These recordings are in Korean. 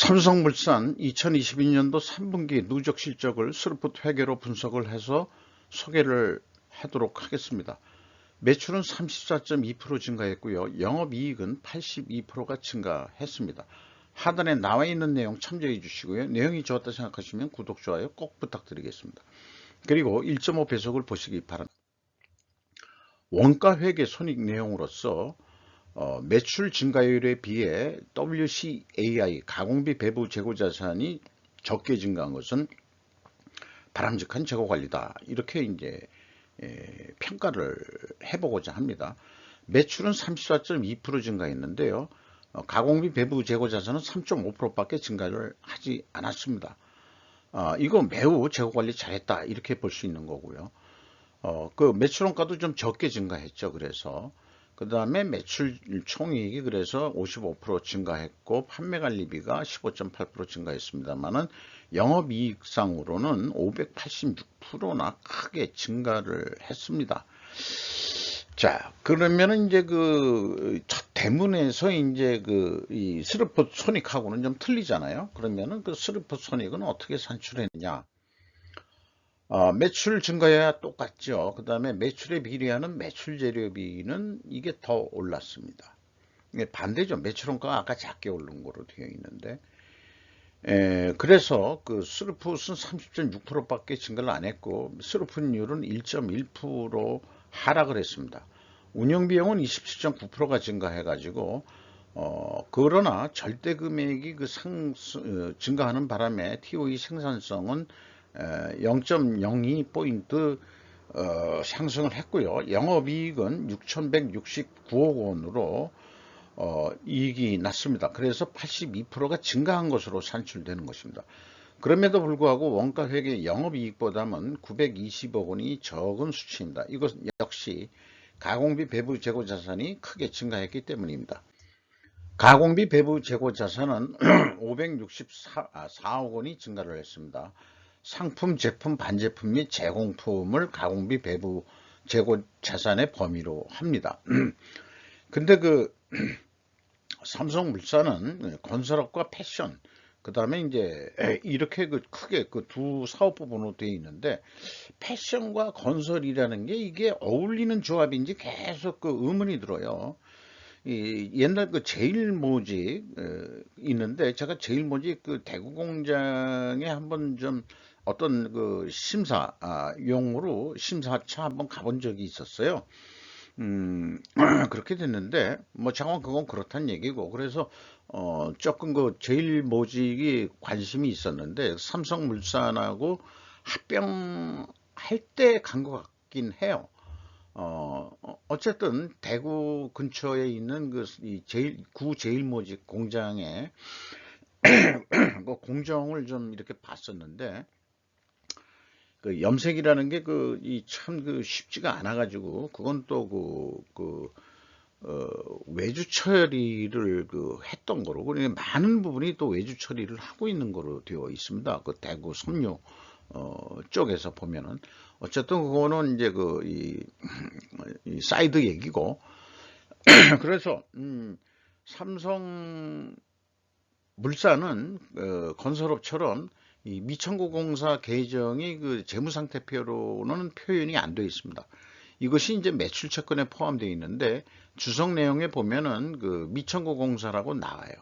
삼성물산 2022년도 3분기 누적 실적을 스루풋 회계로 분석을 해서 소개를 하도록 하겠습니다. 매출은 34.2% 증가했고요. 영업이익은 82%가 증가했습니다. 하단에 나와 있는 내용 참조해 주시고요. 내용이 좋았다 생각하시면 구독, 좋아요 꼭 부탁드리겠습니다. 그리고 1.5배속을 보시기 바랍니다. 원가회계 손익 내용으로서 매출 증가율에 비해 WCAI 가공비 배부 재고자산이 적게 증가한 것은 바람직한 재고관리다. 이렇게 이제 평가를 해보고자 합니다. 매출은 34.2% 증가했는데요. 가공비 배부 재고자산은 3.5%밖에 증가를 하지 않았습니다. 이거 매우 재고관리 잘했다. 이렇게 볼 수 있는 거고요. 그 매출원가도 좀 적게 증가했죠. 그래서 그 다음에 매출 총이익이 그래서 55% 증가했고 판매관리비가 15.8% 증가했습니다만은 영업이익상으로는 586%나 크게 증가를 했습니다. 자, 그러면은 이제 그 첫 대문에서 이제 이 스루풋 손익하고는 좀 틀리잖아요. 그러면은 그 스루풋 손익은 어떻게 산출했느냐? 매출 증가해야 똑같죠. 그 다음에 매출에 비례하는 매출 재료비는 이게 더 올랐습니다. 반대죠. 매출원가가 아까 작게 오른 거로 되어 있는데, 그래서 그 스루풋은 30.6%밖에 증가를 안 했고, 스루풋율은 1.1% 하락을 했습니다. 운영비용은 27.9%가 증가해가지고, 그러나 절대 금액이 증가하는 바람에 TOE 생산성은 0.02포인트 상승을 했고요. 영업이익은 6,169억 원으로 이익이 났습니다. 그래서 82%가 증가한 것으로 산출되는 것입니다. 그럼에도 불구하고 원가회계 영업이익보다는 920억 원이 적은 수치입니다. 이것은 역시 가공비 배부 재고 자산이 크게 증가했기 때문입니다. 가공비 배부 재고 자산은 564억 원이 증가를 했습니다. 상품, 제품, 반제품 및 제공품을 가공비 배부 재고 자산의 범위로 합니다. 근데 삼성물산은 건설업과 패션, 그 다음에 이제 이렇게 크게 두 사업 부분으로 되어 있는데, 패션과 건설이라는 게 이게 어울리는 조합인지 계속 의문이 들어요. 옛날 제일모직 있는데, 제가 제일모직 대구 공장에 한번 좀 어떤 심사용으로 심사차 한번 가본 적이 있었어요. 그렇게 됐는데, 뭐, 잠깐 그건 그렇단 얘기고, 그래서, 조금 제일모직이 관심이 있었는데, 삼성물산하고 합병할 때 간 것 같긴 해요. 어쨌든, 대구 근처에 있는 구 제일모직 공장에, 공정을 좀 이렇게 봤었는데, 염색이라는 게 참 쉽지가 않아 가지고 그건 또 외주 처리를 했던 거로, 그러니까 많은 부분이 또 외주 처리를 하고 있는 거로 되어 있습니다. 대구 섬유 쪽에서 보면은 어쨌든 그거는 이제 이 사이드 얘기고 그래서 삼성 물산은 건설업처럼 이 미천고공사 계정이 재무상태표로는 표현이 안 되어 있습니다. 이것이 이제 매출채권에 포함되어 있는데 주석 내용에 보면은 미천고공사라고 나와요.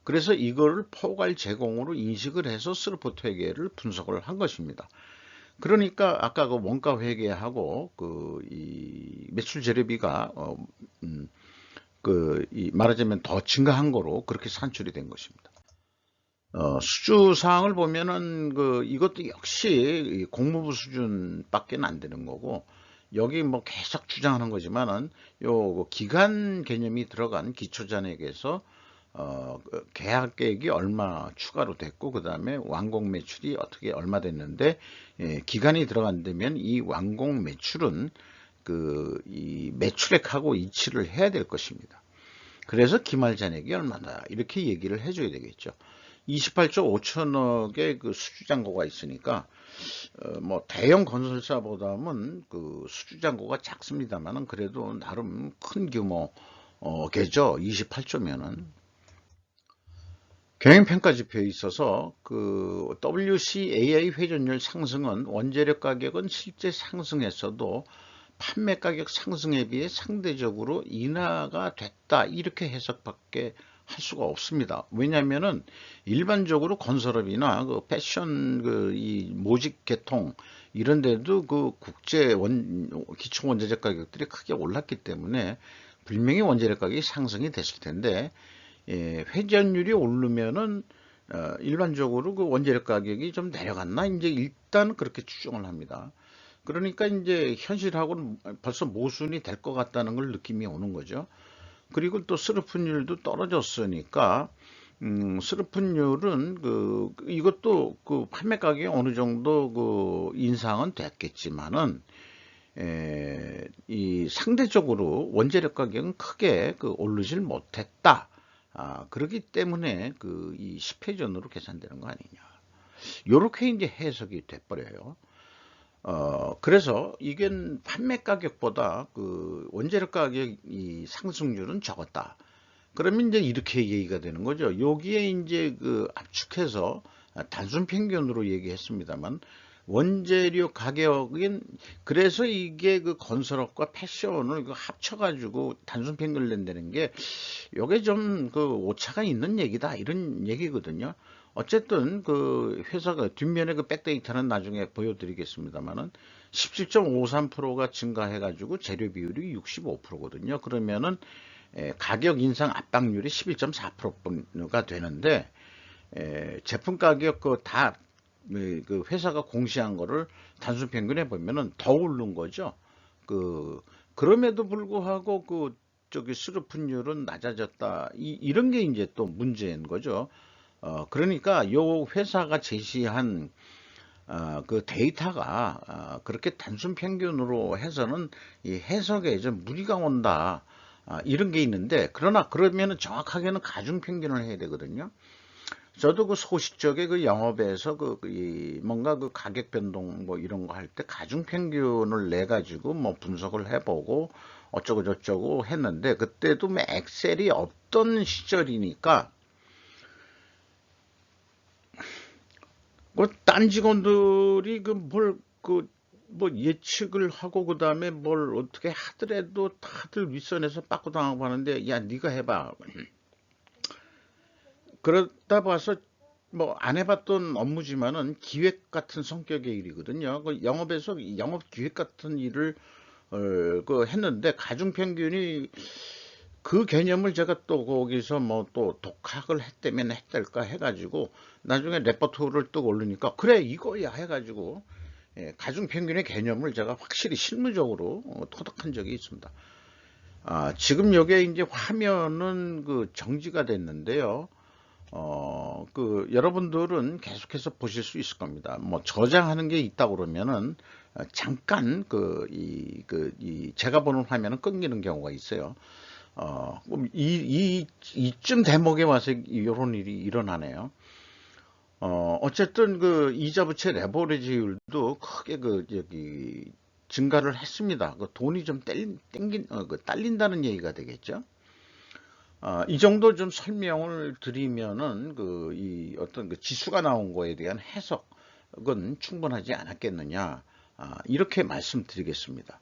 그래서 이거를 포괄 제공으로 인식을 해서 스루풋 회계를 분석을 한 것입니다. 그러니까 아까 원가 회계하고 이 매출 재료비가 말하자면 더 증가한 거로 그렇게 산출이 된 것입니다. 수주사항을 보면은 이것도 역시 공무부 수준밖에 안 되는 거고, 여기 뭐 계속 주장하는 거지만은 기간 개념이 들어간 기초잔액에서 계약계획이 얼마 추가로 됐고, 그 다음에 완공 매출이 어떻게 얼마 됐는데, 기간이 들어간다면 이 완공 매출은 이 매출액하고 일치를 해야 될 것입니다. 그래서 기말 잔액이 얼마나 이렇게 얘기를 해줘야 되겠죠. 28조 5천억의 수주잔고가 있으니까 뭐 대형 건설사보다는 수주잔고가 작습니다만은 그래도 나름 큰 규모 겠죠. 28조면은. 경영평가 지표에 있어서 그 WCAI 회전율 상승은 원재료 가격은 실제 상승했어도 판매 가격 상승에 비해 상대적으로 인하가 됐다, 이렇게 해석밖에 할 수가 없습니다. 왜냐하면은 일반적으로 건설업이나 그 패션 그 이 모직 계통 이런 데도 그 국제 기초 원자재 가격들이 크게 올랐기 때문에 분명히 원재료 가격이 상승이 됐을 텐데, 회전율이 오르면은 일반적으로 그 원재료 가격이 좀 내려갔나, 이제 일단 그렇게 추정을 합니다. 그러니까 이제 현실하고는 벌써 모순이 될 것 같다는 걸 느낌이 오는 거죠. 그리고 또 스르픈율도 떨어졌으니까, 스르픈율은 이것도 그 판매 가격이 어느 정도 그 인상은 됐겠지만은, 이 상대적으로 원재료 가격은 크게 그 오르질 못했다. 그렇기 때문에 그 이 10회전으로 계산되는 거 아니냐. 요렇게 이제 해석이 돼버려요. 그래서 이게 판매 가격보다 그 원재료 가격 이 상승률은 적었다. 그러면 이제 이렇게 얘기가 되는 거죠. 여기에 이제 그 압축해서 단순 평균으로 얘기했습니다만, 원재료 가격은, 그래서 이게 그 건설업과 패션을 그 합쳐가지고 단순 평균을 낸다는 게, 요게 좀 그 오차가 있는 얘기다, 이런 얘기거든요. 어쨌든 그 회사가 뒷면에 그 백데이터는 나중에 보여드리겠습니다만은 17.53%가 증가해가지고 재료 비율이 65%거든요. 그러면은 가격 인상 압박률이 11.4%가 되는데, 제품 가격 그 회사가 공시한 거를 단순 평균해 보면은 더 오른 거죠. 그럼에도 불구하고 그 저기 수르픈율은 낮아졌다. 이런 게 이제 또 문제인 거죠. 그러니까 요 회사가 제시한 그 데이터가 그렇게 단순 평균으로 해서는 이 해석에 좀 무리가 온다. 이런 게 있는데, 그러나 그러면은 정확하게는 가중 평균을 해야 되거든요. 저도 그 소식적에 그 영업에서 뭔가 그 가격 변동 뭐 이런 거 할 때 가중 평균을 내 가지고 뭐 분석을 해보고 어쩌고 저쩌고 했는데, 그때도 뭐 엑셀이 없던 시절이니까 딴 직원들이 뭐 예측을 하고 그 다음에 뭘 어떻게 하더라도 다들 윗선에서 빠꾸당하고 하는데, 야 네가 해봐. 그러다 봐서 뭐 안 해봤던 업무지만은 기획 같은 성격의 일이거든요. 그 영업에서 영업 기획 같은 일을 했는데, 가중평균이 그 개념을 제가 또 거기서 뭐 또 독학을 했다면 했달까 해가지고 나중에 레퍼토리를 또 올리니까 그래 이거야 해가지고, 가중평균의 개념을 제가 확실히 실무적으로 터득한 적이 있습니다. 지금 여기에 이제 화면은 그 정지가 됐는데요. 여러분들은 계속해서 보실 수 있을 겁니다. 뭐 저장하는 게 있다 그러면은 잠깐 제가 보는 화면은 끊기는 경우가 있어요. 이쯤 대목에 와서 이런 일이 일어나네요. 어쨌든 그 이자 부채 레버리지율도 크게 증가를 했습니다. 그 돈이 좀 딸린다는 얘기가 되겠죠. 이 정도 좀 설명을 드리면은 이 어떤 그 지수가 나온 거에 대한 해석은 충분하지 않았겠느냐, 이렇게 말씀드리겠습니다.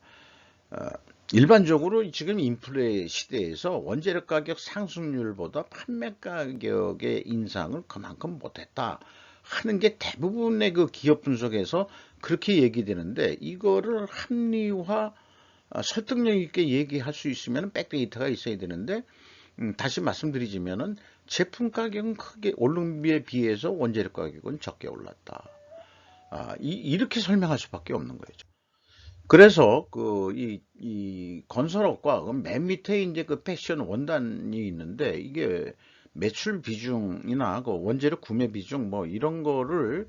일반적으로 지금 인플레 시대에서 원재료 가격 상승률보다 판매 가격의 인상을 그만큼 못했다 하는 게 대부분의 그 기업 분석에서 그렇게 얘기되는데, 이거를 합리화, 설득력 있게 얘기할 수 있으면 백데이터가 있어야 되는데, 다시 말씀드리자면은 제품 가격은 크게 오른 비에 비해서 원재료 가격은 적게 올랐다. 이렇게 설명할 수밖에 없는 거죠. 그래서 이 건설업과 그 맨 밑에 이제 그 패션 원단이 있는데, 이게 매출 비중이나 그 원재료 구매 비중 뭐 이런 거를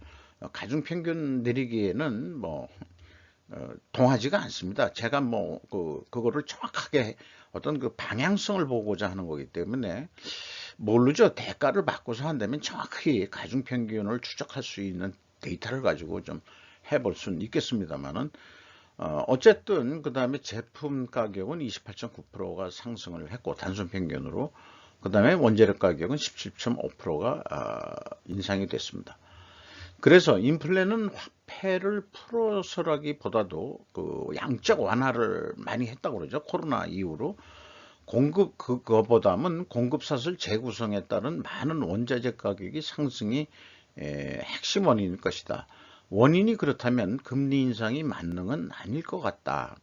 가중 평균 내리기에는 뭐 동하지가 않습니다. 제가 뭐 그거를 정확하게 어떤 그 방향성을 보고자 하는 거기 때문에 모르죠. 대가를 받고서 한다면 정확히 가중 평균을 추적할 수 있는 데이터를 가지고 좀 해볼 수는 있겠습니다만은, 어쨌든 그 다음에 제품 가격은 28.9%가 상승을 했고 단순 평균으로, 그 다음에 원재료 가격은 17.5%가 인상이 됐습니다. 그래서 인플레는 화폐를 풀어서라기보다도 그 양적 완화를 많이 했다고 그러죠. 코로나 이후로. 그거보다는 공급사슬 재구성에 따른 많은 원자재 가격이 상승이 핵심 원인일 것이다. 원인이 그렇다면 금리 인상이 만능은 아닐 것 같다.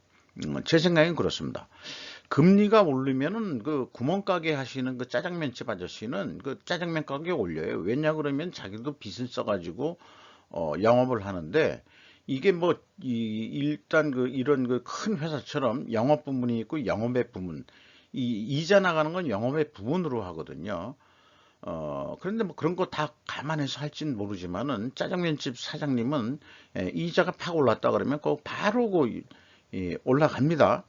제 생각엔 그렇습니다. 금리가 오르면은 그 구멍가게 하시는 그 짜장면집 아저씨는 그 짜장면 가격 올려요. 왜냐 그러면 자기도 빚을 써가지고 영업을 하는데, 이게 뭐 일단 그 이런 그 큰 회사처럼 영업 부문이 있고 영업외 부문, 이자 나가는 건 영업외 부문으로 하거든요. 그런데 뭐 그런 거 다 감안해서 할진 모르지만은 짜장면집 사장님은 이자가 팍 올랐다 그러면 그 바로 올라갑니다.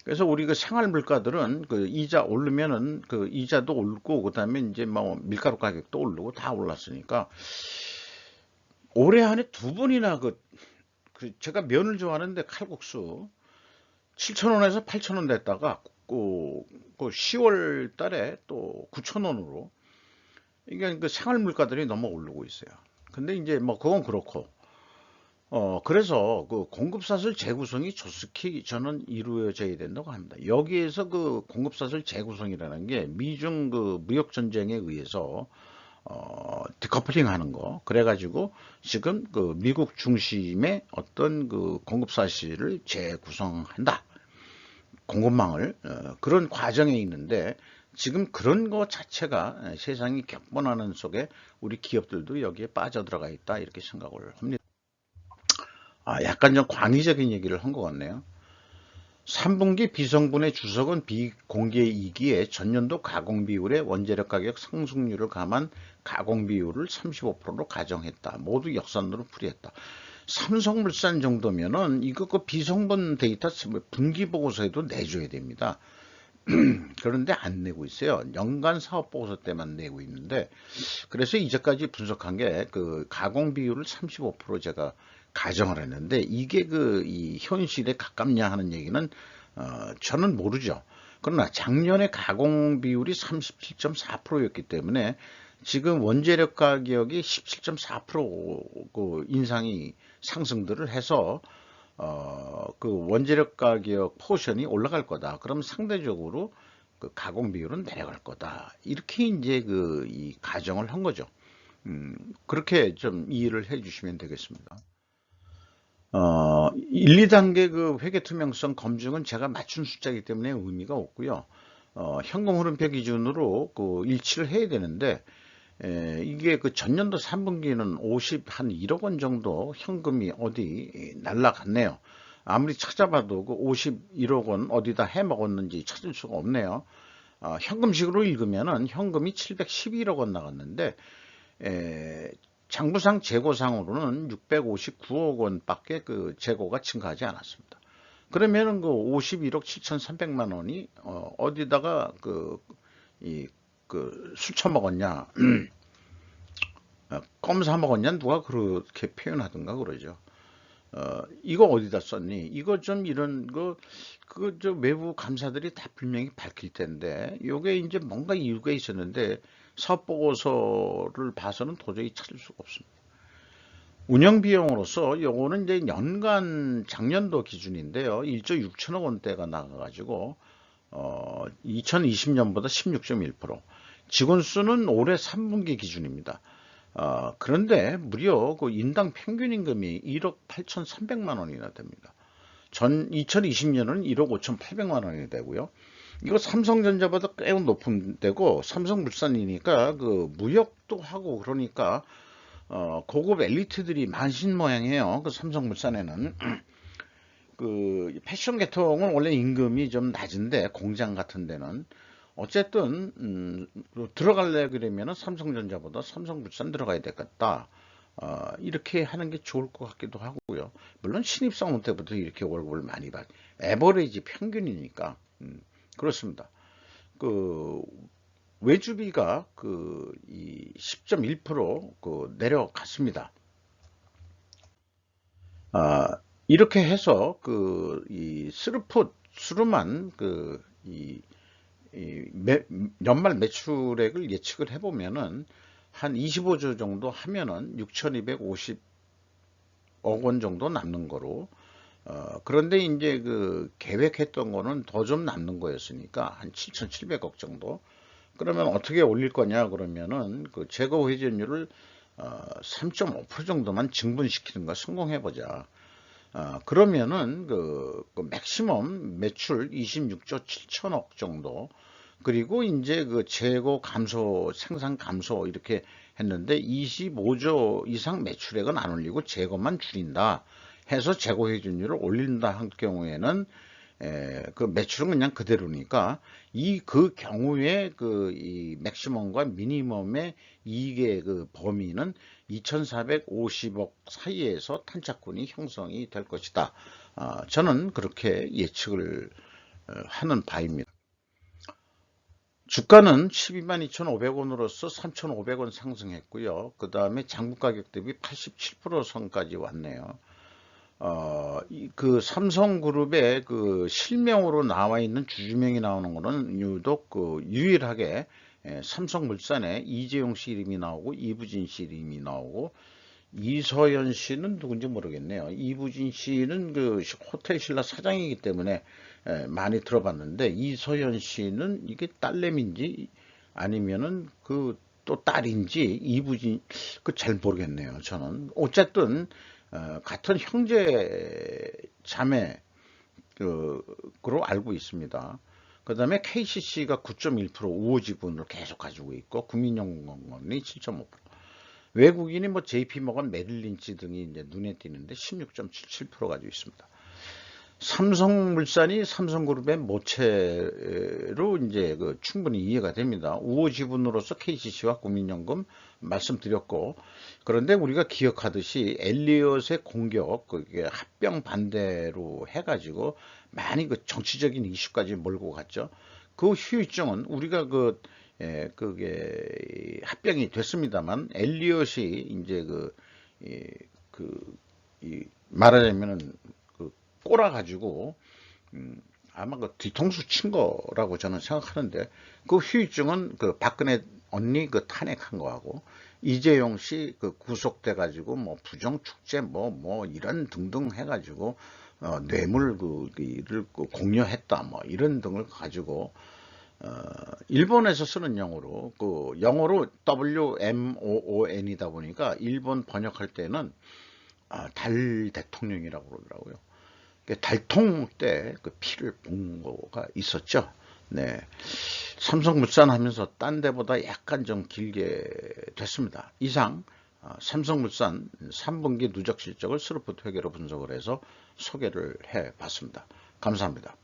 그래서 우리 그 생활 물가들은 그 이자 오르면은 그 이자도 오르고 그다음에 이제 뭐 밀가루 가격도 오르고 다 올랐으니까 올해 안에 두 번이나 제가 면을 좋아하는데 칼국수 7,000원에서 8,000원 됐다가 그 10월 달에 또 9,000원으로, 이게 그 생활 물가들이 너무 오르고 있어요. 근데 이제 뭐 그건 그렇고, 그래서 그 공급사슬 재구성이 조속히 저는 이루어져야 된다고 합니다. 여기에서 그 공급사슬 재구성이라는 게 미중 그 무역 전쟁에 의해서 디커플링 하는 거. 그래가지고 지금 그 미국 중심의 어떤 그 공급사실을 재구성한다. 공급망을, 그런 과정에 있는데, 지금 그런 거 자체가 세상이 격변하는 속에 우리 기업들도 여기에 빠져들어가 있다, 이렇게 생각을 합니다. 약간 좀 광의적인 얘기를 한 것 같네요. 3분기 비성분의 주석은 비공개이기에 전년도 가공비율의 원재료 가격 상승률을 감안 가공비율을 35%로 가정했다. 모두 역산으로 풀이했다. 삼성물산 정도면은 이거 그 비성분 데이터 분기보고서에도 내줘야 됩니다. 그런데 안 내고 있어요. 연간 사업보고서 때만 내고 있는데, 그래서 이제까지 분석한 게 그 가공 비율을 35% 제가 가정을 했는데, 이게 이 현실에 가깝냐 하는 얘기는 저는 모르죠. 그러나 작년에 가공 비율이 37.4%였기 때문에 지금 원재료 가격이 17.4% 인상이 상승들을 해서 그 원재료 가격 포션이 올라갈 거다. 그럼 상대적으로 그 가공 비율은 내려갈 거다. 이렇게 이제 이 가정을 한 거죠. 그렇게 좀 이해를 해 주시면 되겠습니다. 1, 2단계 그 회계 투명성 검증은 제가 맞춘 숫자이기 때문에 의미가 없고요. 현금 흐름표 기준으로 그 일치를 해야 되는데, 이게 그 전년도 3분기는 한 1억 원 정도 현금이 어디 날라갔네요. 아무리 찾아봐도 그 51억 원 어디다 해 먹었는지 찾을 수가 없네요. 현금식으로 읽으면은 현금이 711억 원 나갔는데, 장부상 재고상으로는 659억 원밖에 그 재고가 증가하지 않았습니다. 그러면은 그 51억 7,300만 원이 어디다가 술 처먹었냐, 껌 사 먹었냐, 누가 그렇게 표현하던가 그러죠. 이거 어디다 썼니? 이거 좀 이런 저 외부 감사들이 다 분명히 밝힐 텐데, 요게 이제 뭔가 이유가 있었는데, 사업 보고서를 봐서는 도저히 찾을 수가 없습니다. 운영 비용으로서 요거는 이제 연간 작년도 기준인데요. 1조 6천억 원대가 나가가지고 2020년보다 16.1%. 직원 수는 올해 3분기 기준입니다. 그런데 무려 그 인당 평균 임금이 1억 8,300만 원이나 됩니다. 2020년은 1억 5,800만 원이 되고요. 이거 삼성전자보다 꽤 높은 데고, 삼성물산이니까 그 무역도 하고 그러니까 고급 엘리트들이 많으신 모양이에요. 그 삼성물산에는. 그 패션 계통은 원래 임금이 좀 낮은데, 공장 같은 데는 어쨌든 들어갈래 그러면은 삼성전자보다 삼성물산 들어가야 되겠다. 이렇게 하는 게 좋을 것 같기도 하고요. 물론 신입사원 때부터 이렇게 월급을 많이 받, 에버리지 평균이니까. 그렇습니다. 그 외주비가 이 10.1% 내려갔습니다. 이렇게 해서 이 스루만 연말 매출액을 예측을 해보면은 한 25조 정도 하면은 6,250억 원 정도 남는 거로. 그런데 이제 그 계획했던 거는 더 좀 남는 거였으니까 한 7,700억 정도. 그러면 어떻게 올릴 거냐 그러면은 그 재고 회전율을 3.5% 정도만 증분시키는 거 성공해 보자. 그러면은 그 맥시멈 매출 26조 7천억 정도. 그리고 이제 그 재고 감소, 생산 감소 이렇게 했는데 25조 이상 매출액은 안 올리고 재고만 줄인다 해서 재고 회전율을 올린다 할 경우에는 그 매출은 그냥 그대로니까 그 경우에 이 맥시멈과 미니멈의 이익의 그 범위는 2,450억 사이에서 탄착군이 형성이 될 것이다. 저는 그렇게 예측을 하는 바입니다. 주가는 12만 2,500원으로서 3,500원 상승했고요. 그 다음에 장부 가격 대비 87% 선까지 왔네요. 그 삼성그룹의 그 실명으로 나와 있는 주주명이 나오는 거는 유독 그 유일하게 삼성물산에 이재용 씨 이름이 나오고 이부진 씨 이름이 나오고 이서연 씨는 누군지 모르겠네요. 이부진 씨는 그 호텔 신라 사장이기 때문에 많이 들어봤는데 이서연 씨는 이게 딸내미인지 아니면은 그 또 딸인지 이부진 그 잘 모르겠네요. 저는 어쨌든 같은 형제 자매 그로 알고 있습니다. 그 다음에 KCC가 9.1% 우호 지분을 계속 가지고 있고 국민연금이 7.5%. 외국인이 뭐 JP모건, 메릴린치 등이 이제 눈에 띄는데 16.77% 가지고 있습니다. 삼성물산이 삼성그룹의 모체로 이제 그 충분히 이해가 됩니다. 우호 지분으로서 KCC와 국민연금 말씀드렸고, 그런데 우리가 기억하듯이 엘리엇의 공격, 그게 합병 반대로 해가지고 많이 그 정치적인 이슈까지 몰고 갔죠. 그 후유증은 우리가 그게 합병이 됐습니다만 엘리엇이 이제 말하자면은 꼬라가지고 아마 그 뒤통수 친 거라고 저는 생각하는데 그 후유증은 그 박근혜 언니 그 탄핵한 거하고 이재용 씨 그 구속돼 가지고 뭐 부정 축제 뭐 이런 등등 해가지고 뇌물 그를 공여했다 뭐 이런 등을 가지고 일본에서 쓰는 영어로 영어로 WMOON이다 보니까 일본 번역할 때는 달 대통령이라고 그러더라고요. 달통 때 그 피를 본 거가 있었죠. 네. 삼성물산 하면서 딴 데보다 약간 좀 길게 됐습니다. 이상 삼성물산 3분기 누적 실적을 스로프트 회계로 분석을 해서 소개를 해 봤습니다. 감사합니다.